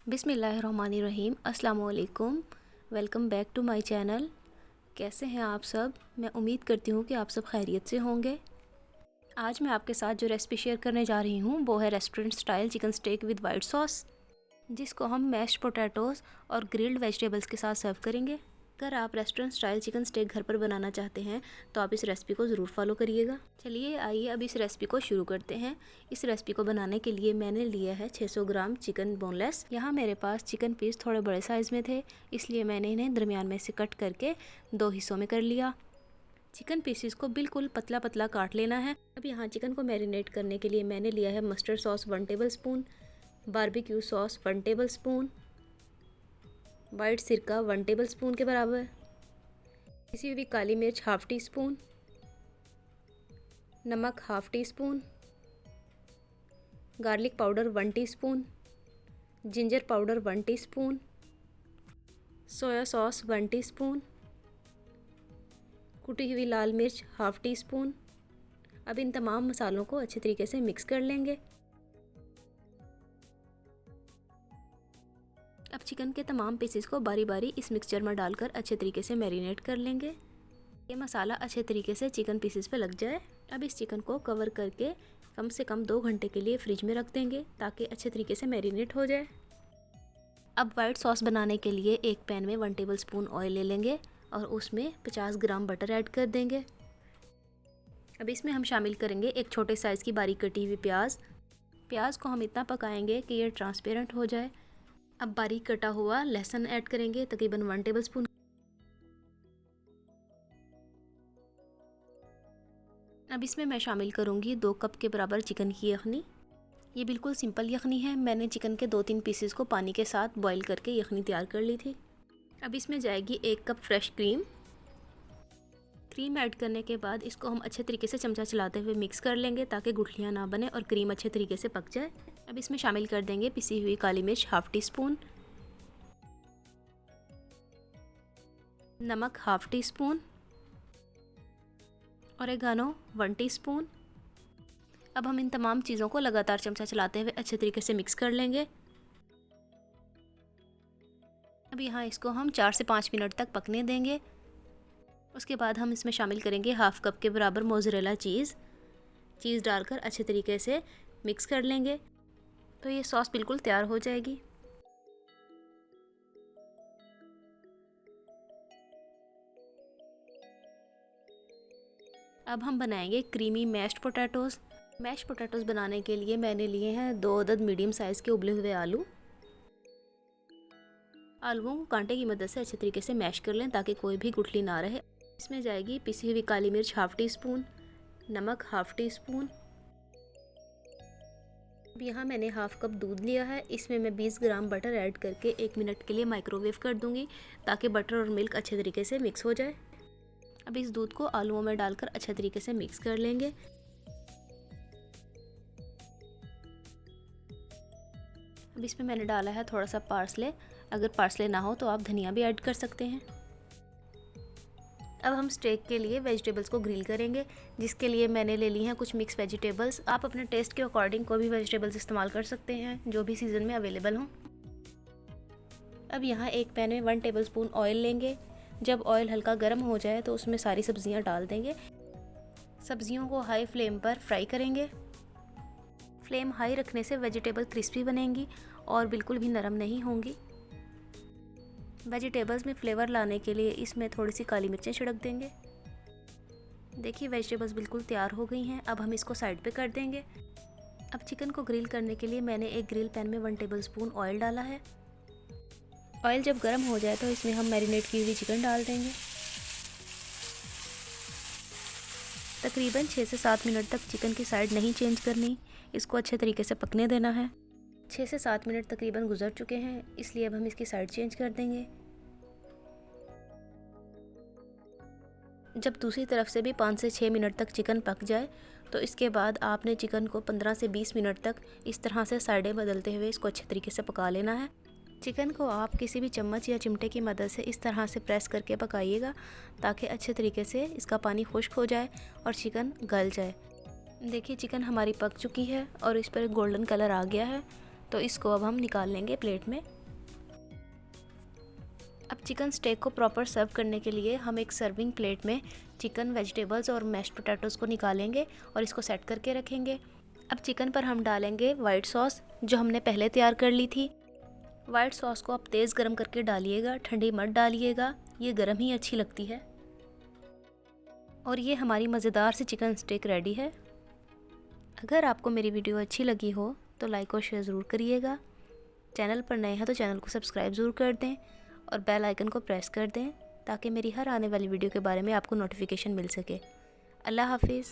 बिस्मिल्लाहिर्रहमानिर्रहीम। अस्सलाम वालेकुम। Welcome back to my channel. कैसे हैं आप सब? मैं उम्मीद करती हूँ कि आप सब खैरियत से होंगे। आज मैं आपके साथ जो रेसिपी शेयर करने जा रही हूँ वो है restaurant style chicken steak with white sauce, जिसको हम मैश्ड पोटैटोज़ और ग्रिल्ड वेजिटेबल्स के साथ सर्व करेंगे। अगर आप रेस्टोरेंट स्टाइल चिकन स्टेक घर पर बनाना चाहते हैं तो आप इस रेसिपी को ज़रूर फॉलो करिएगा। चलिए आइए अब इस रेसिपी को शुरू करते हैं। इस रेसिपी को बनाने के लिए मैंने लिया है 600 ग्राम चिकन बोनलेस। यहाँ मेरे पास चिकन पीस थोड़े बड़े साइज़ में थे, इसलिए मैंने इन्हें दरमियान में से कट करके 2 हिस्सों में कर लिया। चिकन पीसेस को बिल्कुल पतला पतला काट लेना है। अब यहाँ चिकन को मैरिनेट करने के लिए मैंने लिया है mustard sauce 1 table spoon, barbecue sauce 1 table spoon, white सिरका 1 टेबल स्पून के बराबर, पिसी हुई काली मिर्च 1/2 टी स्पून, नमक 1/2 tea spoon, garlic powder 1 teaspoon, ginger powder 1 teaspoon, soya sauce 1 teaspoon, कुटी हुई लाल मिर्च 1/2 टी स्पून। अब इन तमाम मसालों को अच्छे तरीके से मिक्स कर लेंगे। अब चिकन के तमाम पीसेस को बारी बारी इस मिक्सचर में डालकर अच्छे तरीके से मैरिनेट कर लेंगे। ये मसाला अच्छे तरीके से चिकन पीसेस पे लग जाए। अब इस चिकन को कवर करके कम से कम 2 घंटे के लिए फ्रिज में रख देंगे ताकि अच्छे तरीके से मैरिनेट हो जाए। अब वाइट सॉस बनाने के लिए एक पैन में 1 टेबल स्पून ऑयल ले लेंगे और उसमें 50 ग्राम बटर ऐड कर देंगे। अब इसमें हम शामिल करेंगे एक छोटे साइज़ की बारीक कटी हुई प्याज। प्याज को हम इतना पकाएंगे कि ये ट्रांसपेरेंट हो जाए। अब बारीक कटा हुआ लहसुन ऐड करेंगे, तकरीबन 1 टेबल स्पून। अब इसमें मैं शामिल करूँगी 2 कप के बराबर चिकन की यखनी। ये बिल्कुल सिंपल यखनी है। मैंने चिकन के 2-3 पीसेस को पानी के साथ बॉईल करके यखनी तैयार कर ली थी। अब इसमें जाएगी 1 cup fresh cream. Cream add करने के बाद इसको हम अच्छे तरीके से चमचा चलाते हुए मिक्स कर लेंगे ताकि गुठलियाँ ना बने और क्रीम अच्छे तरीके से पक जाए। अब इसमें शामिल कर देंगे पिसी हुई काली मिर्च 1/2 टी स्पून, नमक 1/2 टी स्पून, ओरेगानो 1 टीस्पून। अब हम इन तमाम चीज़ों को लगातार चमचा चलाते हुए अच्छे तरीके से मिक्स कर लेंगे। अब यहाँ इसको हम 4 से 5 मिनट तक पकने देंगे। उसके बाद हम इसमें शामिल करेंगे 1/2 कप के बराबर मोज़रेला चीज़ डालकर अच्छे तरीके से मिक्स कर लेंगे तो ये सॉस बिल्कुल तैयार हो जाएगी। अब हम बनाएंगे creamy mashed potatoes. Mashed potatoes बनाने के लिए मैंने लिए हैं 2 अदद मीडियम साइज़ के उबले हुए आलू। आलूओं को कांटे की मदद से अच्छे तरीके से मैश कर लें ताकि कोई भी गुठली ना रहे। इसमें जाएगी पिसी हुई काली मिर्च 1/2 टी स्पून, नमक 1/2 टी स्पून। अब यहाँ मैंने 1/2 कप दूध लिया है। इसमें मैं 20 ग्राम बटर ऐड करके 1 मिनट के लिए माइक्रोवेव कर दूँगी ताकि बटर और मिल्क अच्छे तरीके से मिक्स हो जाए। अब इस दूध को आलूओं में डालकर अच्छे तरीके से मिक्स कर लेंगे। अब इसमें मैंने डाला है थोड़ा सा पार्सले। अगर पार्सले ना हो तो आप धनिया भी ऐड कर सकते हैं। अब हम स्टेक के लिए वेजिटेबल्स को ग्रिल करेंगे, जिसके लिए मैंने ले ली हैं कुछ मिक्स वेजिटेबल्स। आप अपने टेस्ट के अकॉर्डिंग कोई भी वेजिटेबल्स इस्तेमाल कर सकते हैं जो भी सीज़न में अवेलेबल हों। अब यहाँ एक पैन में 1 टेबल स्पून ऑयल लेंगे। जब ऑयल हल्का गर्म हो जाए तो उसमें सारी सब्जियाँ डाल देंगे। सब्जियों को हाई फ्लेम पर फ्राई करेंगे। फ्लेम हाई रखने से वेजिटेबल क्रिस्पी बनेंगी और बिल्कुल भी नरम नहीं होंगी। वेजिटेबल्स में फ्लेवर लाने के लिए इसमें थोड़ी सी काली मिर्चें छिड़क देंगे। देखिए वेजिटेबल्स बिल्कुल तैयार हो गई हैं। अब हम इसको साइड पे कर देंगे। अब चिकन को ग्रिल करने के लिए मैंने एक ग्रिल पैन में 1 टेबल स्पून ऑयल डाला है। ऑयल जब गर्म हो जाए तो इसमें हम मैरिनेट की हुई चिकन डाल देंगे। तकरीबन 6 से 7 मिनट तक चिकन की साइड नहीं चेंज करनी, इसको अच्छे तरीके से पकने देना है। 6 से 7 मिनट तकरीबन गुजर चुके हैं, इसलिए अब हम इसकी साइड चेंज कर देंगे। जब दूसरी तरफ से भी 5 से 6 मिनट तक चिकन पक जाए तो इसके बाद आपने चिकन को 15 से 20 मिनट तक इस तरह से साइडें बदलते हुए इसको अच्छे तरीके से पका लेना है। चिकन को आप किसी भी चम्मच या चिमटे की मदद से इस तरह से प्रेस करके पकाइएगा ताकि अच्छे तरीके से इसका पानी खुश्क हो जाए और चिकन गल जाए। देखिए चिकन हमारी पक चुकी है और इस पर गोल्डन कलर आ गया है, तो इसको अब हम निकाल लेंगे प्लेट में। चिकन स्टेक को प्रॉपर सर्व करने के लिए हम एक सर्विंग प्लेट में चिकन, वेजिटेबल्स और मैश्ड पोटैटोज़ को निकालेंगे और इसको सेट करके रखेंगे। अब चिकन पर हम डालेंगे वाइट सॉस जो हमने पहले तैयार कर ली थी। वाइट सॉस को आप तेज़ गरम करके डालिएगा, ठंडी मत डालिएगा, ये गरम ही अच्छी लगती है। और ये हमारी मज़ेदार सी चिकन स्टेक रेडी है। अगर आपको मेरी वीडियो अच्छी लगी हो तो लाइक और शेयर ज़रूर करिएगा। चैनल पर नए हैं तो चैनल को सब्सक्राइब ज़रूर कर दें और बेल आइकन को प्रेस कर दें ताकि मेरी हर आने वाली वीडियो के बारे में आपको नोटिफिकेशन मिल सके। अल्लाह हाफिज़।